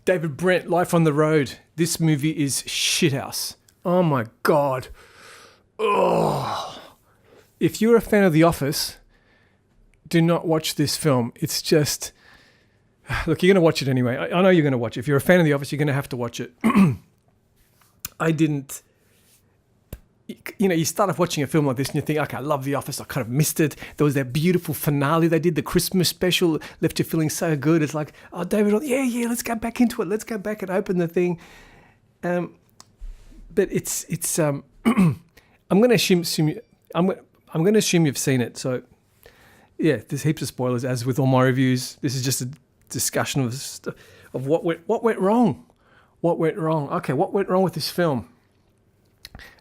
David Brent, Life on the Road. This movie is shithouse. Oh my God. Oh. If you're a fan of The Office, do not watch this film. It's just... Look, you're going to watch it anyway. I know you're going to watch it. If you're a fan of The Office, you're going to have to watch it. I didn't... You know, you start off watching a film like this and you think, okay, I love The Office. I kind of missed it. There was that beautiful finale they did, the Christmas special, left you feeling so good. It's like, oh, David, yeah, let's go back into it. Let's go back and open the thing. But it's I'm going to assume I'm going to assume you've seen it. So yeah, there's heaps of spoilers as with all my reviews. This is just a discussion of what went wrong. What went wrong? Okay, what went wrong with this film?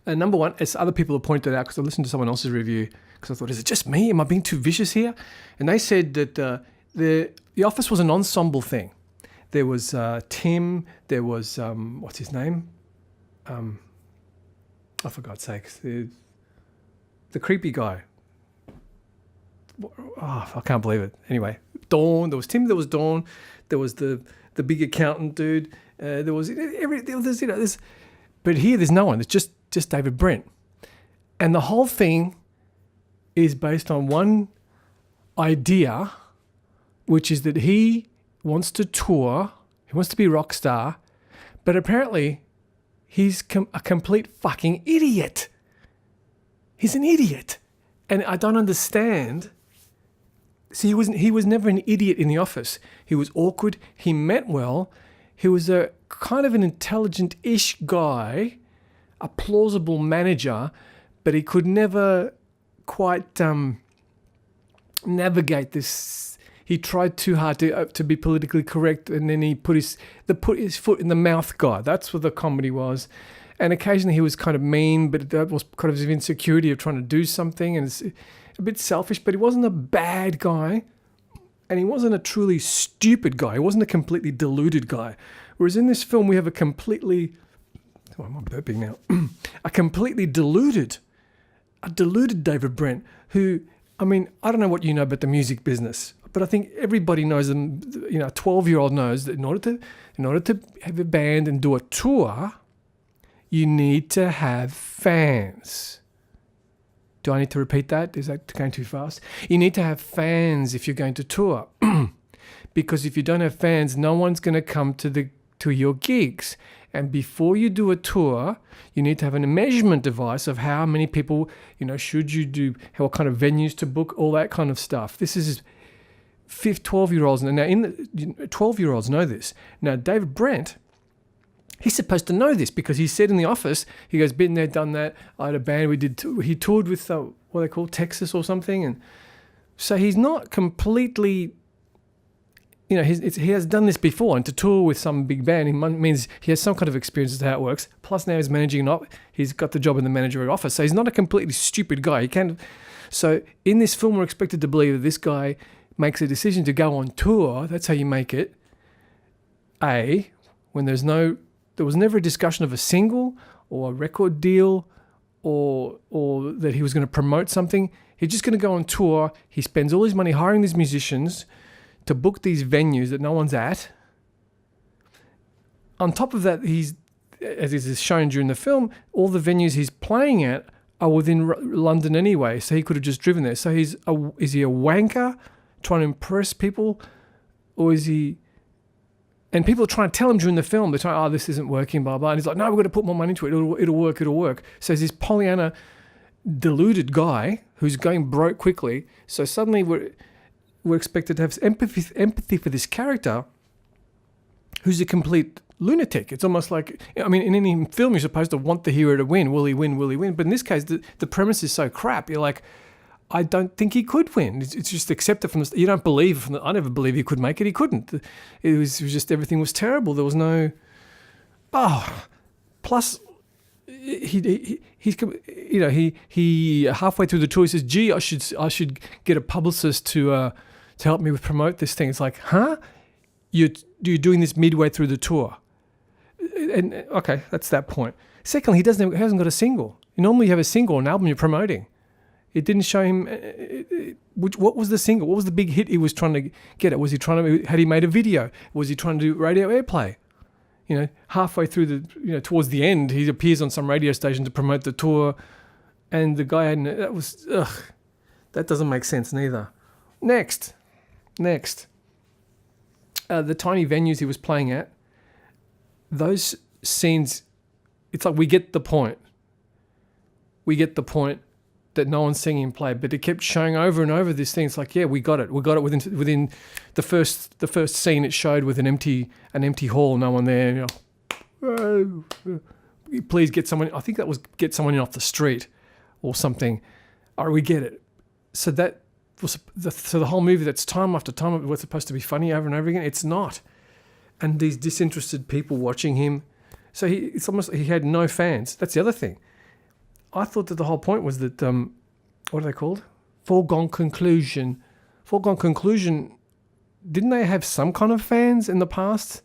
Number one, as other people have pointed out, because I listened to someone else's review, because I thought, is it just me? Am I being too vicious here? And they said that the Office was an ensemble thing. There was Tim, there was, what's his name? Oh, for God's sakes, the creepy guy. Oh, I can't believe it. Anyway, Dawn, there was Tim, there was Dawn, there was the big accountant dude, there was there's, but here there's no one, it's just David Brent. And the whole thing is based on one idea, which is that he wants to tour, he wants to be a rock star, but apparently he's a complete fucking idiot. He's an idiot. And I don't understand. See, he was never an idiot in The Office. He was awkward, he meant well, he was a kind of an intelligent-ish guy, a plausible manager, but he could never quite navigate this. He tried too hard to be politically correct, and then he put his foot in the mouth guy. That's what the comedy was. And occasionally he was kind of mean, but that was kind of his insecurity of trying to do something, and it's a bit selfish, but he wasn't a bad guy, and he wasn't a truly stupid guy. He wasn't a completely deluded guy. Whereas in this film, we have a completely... Oh, I'm burping now. A completely deluded David Brent, who, I mean, I don't know what you know about the music business, but I think everybody knows them. You know, a 12-year-old knows that in order to have a band and do a tour, you need to have fans. Do I need to repeat that? Is that going too fast? You need to have fans if you're going to tour, because if you don't have fans, no one's going to come to your gigs. And before you do a tour, you need to have a measurement device of how many people, should you do, what kind of venues to book, all that kind of stuff. This is 12-year-olds. Now, 12-year-olds know this. Now, David Brent, he's supposed to know this because he said in The Office, he goes, been there, done that. I had a band, he toured with, what they call Texas or something. And so he's not completely... he has done this before, and to tour with some big band means he has some kind of experience as to how it works. Plus now he's got the job in the managerial office, so he's not a completely stupid guy. So in this film, we're expected to believe that this guy makes a decision to go on tour. That's how you make it. When there was never a discussion of a single or a record deal or that he was going to promote something. He's just going to go on tour. He spends all his money hiring these musicians to book these venues that no one's at. On top of that, as is shown during the film, all the venues he's playing at are within London anyway, so he could have just driven there. So is he a wanker trying to impress people, or is he... And people are trying to tell him during the film, they're trying, this isn't working, blah, blah. And he's like, no, we've got to put more money into it. It'll work. So he's this Pollyanna deluded guy who's going broke quickly. So suddenly we're expected to have empathy for this character who's a complete lunatic. It's almost like, in any film, you're supposed to want the hero to win. Will he win? But in this case, the premise is so crap. You're like, I don't think he could win. It's just accepted from the... You don't believe... I never believed he could make it. He couldn't. It was just... Everything was terrible. There was no... Plus... He halfway through the tour, he says, gee, I should get a publicist to help me promote this thing. It's like, huh? You're doing this midway through the tour. And okay, that's that point. Secondly, he hasn't got a single. Normally you have a single, an album you're promoting. It didn't show him. What was the single? What was the big hit he was trying to get at? Had he made a video? Was he trying to do radio airplay? halfway through towards the end, he appears on some radio station to promote the tour, and the guy that doesn't make sense neither. Next, the tiny venues he was playing at, those scenes, it's like we get the point. We get the point that no one's seeing him play, but it kept showing over and over this thing. It's like, yeah, we got it within the first scene. It showed with an empty hall, no one there. Please get someone. I think that was get someone in off the street or something. All right, we get it. So that was the whole movie. That's time after time. It was supposed to be funny over and over again. It's not. And these disinterested people watching him. So it's almost he had no fans. That's the other thing. I thought that the whole point was that, what are they called? Foregone conclusion. Foregone conclusion, didn't they have some kind of fans in the past?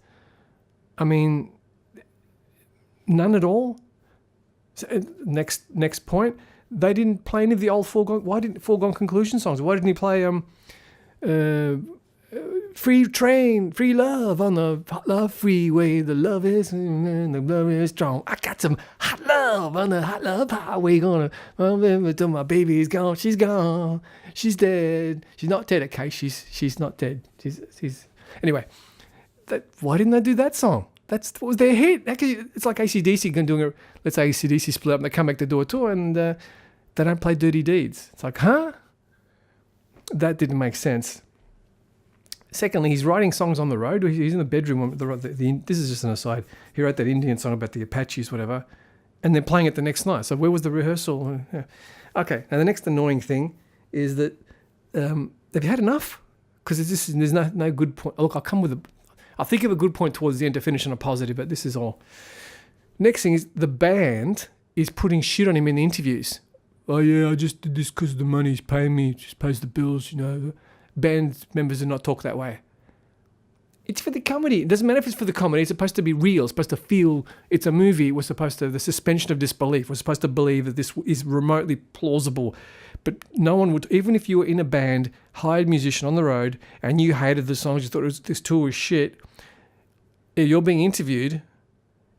I mean, none at all? So, next point, they didn't play any of the old foregone conclusion songs? Why didn't he play Free Train, Free Love on the hot love freeway, the love is strong. I got some hot love on the hot love highway, gonna till my baby's gone. She's gone. She's dead. She's not dead. Okay, she's not dead. She's anyway. Why didn't they do that song? What was their hit. Actually, it's like AC/DC doing let's say AC/DC split up and they come back to do a tour and they don't play Dirty Deeds. It's like, huh? That didn't make sense. Secondly, he's writing songs on the road. He's in the bedroom. This is just an aside. He wrote that Indian song about the Apaches, whatever, and they're playing it the next night. So where was the rehearsal? Yeah. Okay, now the next annoying thing is that have you had enough? Because there's no good point. Look, I'll think of a good point towards the end to finish on a positive, but this is all. Next thing is the band is putting shit on him in the interviews. Oh yeah, I just did this because the money's paying me, just pays the bills, Band members do not talk that way. It's for the comedy. It doesn't matter if it's for the comedy. It's supposed to be real. It's supposed to feel it's a movie. The suspension of disbelief. We're supposed to believe that this is remotely plausible. But no one would, even if you were in a band, hired musician on the road, and you hated the songs, you thought this tour was shit, if you're being interviewed,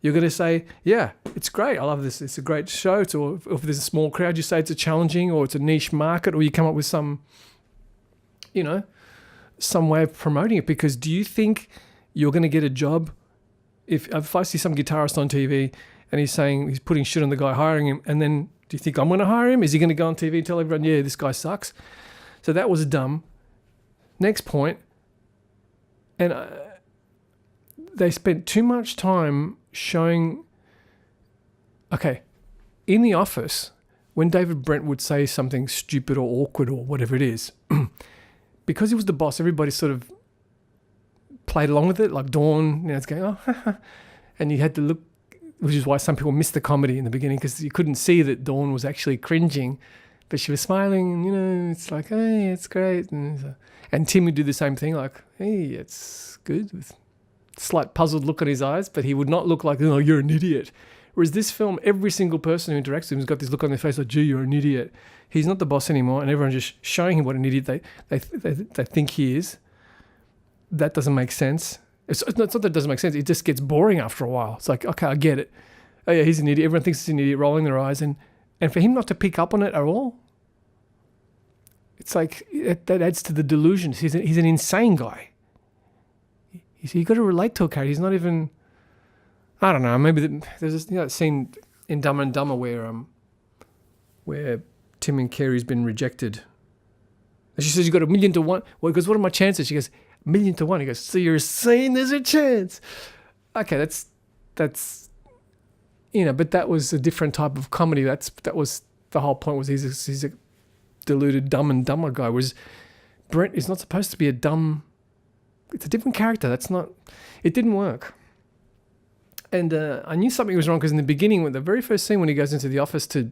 you're going to say, yeah, it's great. I love this. It's a great show. Or if there's a small crowd, you say it's a challenging or it's a niche market, or you come up with some way of promoting it. Because do you think you're going to get a job if I see some guitarist on TV and he's putting shit on the guy hiring him, and then do you think I'm going to hire him? Is he going to go on TV and tell everyone, yeah, this guy sucks? So that was dumb. Next point, and they spent too much time showing, okay, in The Office, when David Brent would say something stupid or awkward or whatever it is, because he was the boss, everybody sort of played along with it, like Dawn, it's going, oh, and you had to look, which is why some people missed the comedy in the beginning, because you couldn't see that Dawn was actually cringing, but she was smiling, and, it's like, hey, it's great. And Tim would do the same thing, like, hey, it's good, with a slight puzzled look on his eyes, but he would not look like, oh, you're an idiot. Whereas this film, every single person who interacts with him has got this look on their face like, gee, you're an idiot. He's not the boss anymore, and everyone's just showing him what an idiot they think he is. That doesn't make sense. It's not that it doesn't make sense. It just gets boring after a while. It's like, okay, I get it. Oh yeah, he's an idiot. Everyone thinks he's an idiot, rolling their eyes. And for him not to pick up on it at all, it's like, that adds to the delusion. He's an insane guy. You've got to relate to a character. He's not even... I don't know. Maybe there's this scene in Dumb and Dumber where Tim and Carey's been rejected. And she says, you got 1,000,000 to 1. Well, he goes, what are my chances? She goes, 1,000,000 to 1. He goes, so you're saying there's a chance? Okay, that's but that was a different type of comedy. That was the whole point. Was he's a deluded Dumb and Dumber guy. Whereas Brent is not supposed to be a dumb. It's a different character. It didn't work. And I knew something was wrong because in the beginning, with the very first scene when he goes into the office to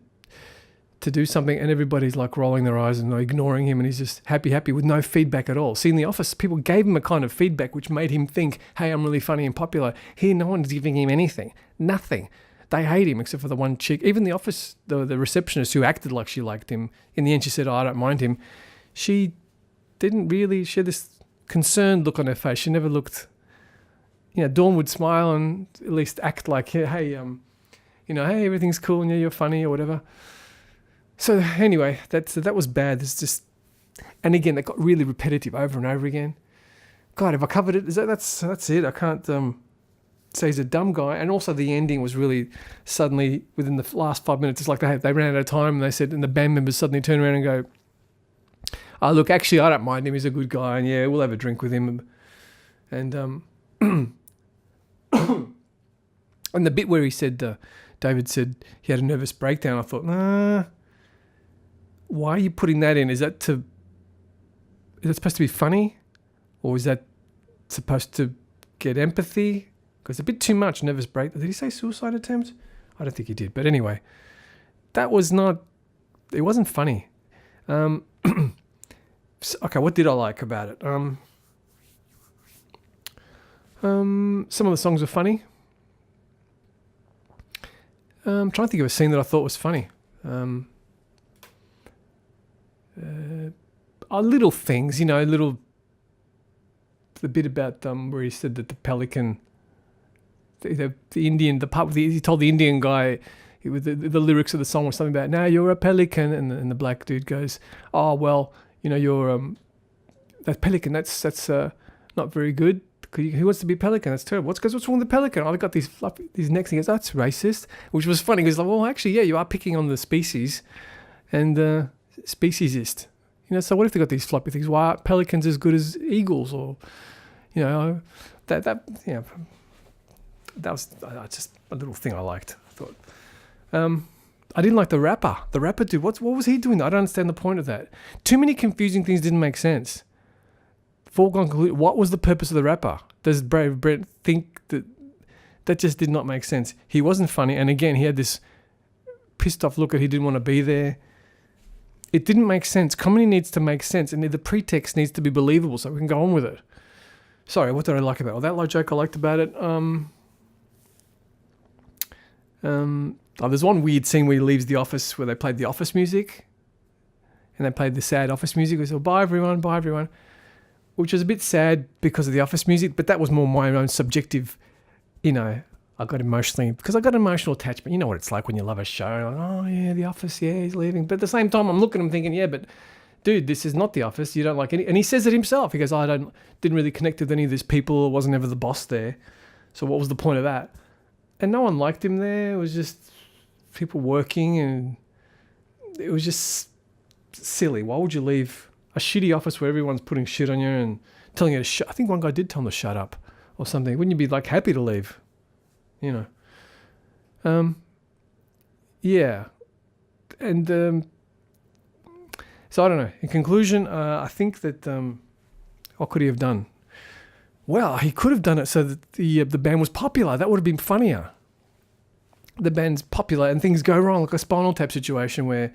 do something, and everybody's like rolling their eyes and ignoring him, and he's just happy with no feedback at all. See, in the office, people gave him a kind of feedback which made him think, hey, I'm really funny and popular. Here, no one's giving him anything. Nothing. They hate him except for the one chick. Even the office, the receptionist who acted like she liked him, in the end she said, oh, I don't mind him. She had this concerned look on her face. She never looked... Dawn would smile and at least act like, hey, hey, everything's cool and yeah, you're funny or whatever. So anyway, that was bad. It's just, and again, that got really repetitive over and over again. God, if I covered it, that's it. I can't say he's a dumb guy. And also the ending was really suddenly within the last 5 minutes. It's like they ran out of time and they said, and the band members suddenly turn around and go, "Oh, look, actually, I don't mind him. He's a good guy, and yeah, we'll have a drink with him." And and the bit where he said, David said he had a nervous breakdown. I thought, nah. Why are you putting that in? Is that supposed to be funny? Or is that supposed to get empathy? Because a bit too much nervous breakdown. Did he say suicide attempt? I don't think he did. But anyway, it wasn't funny. Okay, what did I like about it? Some of the songs are funny. I'm trying to think of a scene that I thought was funny. Little things, the bit about where he said that the pelican, the Indian, the part he told the Indian guy, the lyrics of the song was something about, "Now you're a pelican," and the black dude goes, "Oh well, you're that pelican. That's not very good. Who wants to be a pelican? That's terrible. What's wrong with the pelican? Oh, I've got these necks." He goes, "That's racist," which was funny. He goes, like, "Well, actually, yeah, you are picking on the species, and speciesist. So what if they got these floppy things? Why aren't pelicans as good as eagles?" Or, that was just a little thing I liked. I thought, I didn't like the rapper. The rapper dude, what was he doing? I don't understand the point of that. Too many confusing things didn't make sense. Foregone conclusion. What was the purpose of the rapper? Does David Brent think that just did not make sense? He wasn't funny, and again, he had this pissed off look at he didn't want to be there. It didn't make sense. Comedy needs to make sense, and the pretext needs to be believable so we can go on with it. Sorry, what did I like about it? Well, that joke I liked about it. There's one weird scene where he leaves the office where they played the office music, and they played the sad office music. We said, "Bye everyone," which was a bit sad because of the office music, but that was more my own subjective, I got emotional attachment. You know what it's like when you love a show. Like, oh yeah, The Office, yeah, he's leaving. But at the same time, I'm looking at him thinking, yeah, but dude, this is not The Office. You don't like any. And he says it himself. He goes, didn't really connect with any of these people. Wasn't ever the boss there. So what was the point of that? And no one liked him there. It was just people working, and it was just silly. Why would you leave a shitty office where everyone's putting shit on you and telling you to shut? I think one guy did tell him to shut up or something. Wouldn't you be like happy to leave? Yeah. And so I don't know. In conclusion, I think that what could he have done? Well, he could have done it so that the band was popular. That would have been funnier. The band's popular and things go wrong, like a Spinal Tap situation where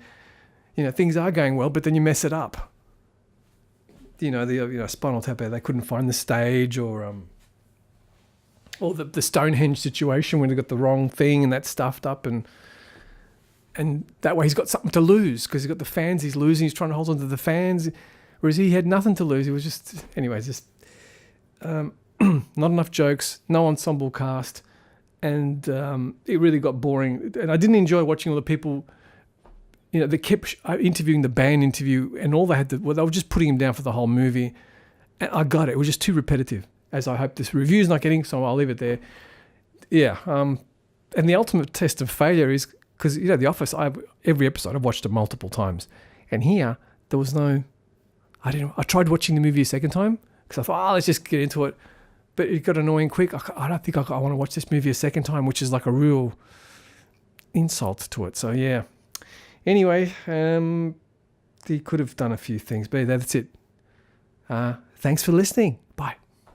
things are going well, but then you mess it up. The Spinal Tap, they couldn't find the stage, or the Stonehenge situation when they got the wrong thing and that stuffed up, and that way he's got something to lose because he's got the fans he's losing. He's trying to hold on to the fans, whereas he had nothing to lose. He was just not enough jokes, no ensemble cast, and it really got boring. And I didn't enjoy watching all the people, they kept interviewing the band interview, and all they were just putting him down for the whole movie. And I got it. It was just too repetitive, as I hope this review's not getting, so I'll leave it there. Yeah, and the ultimate test of failure is, because, The Office, every episode I've watched it multiple times. And here, there was no, I tried watching the movie a second time, because I thought, let's just get into it. But it got annoying quick. I don't think I want to watch this movie a second time, which is like a real insult to it. So, yeah. Anyway, he could have done a few things, but that's it. Thanks for listening.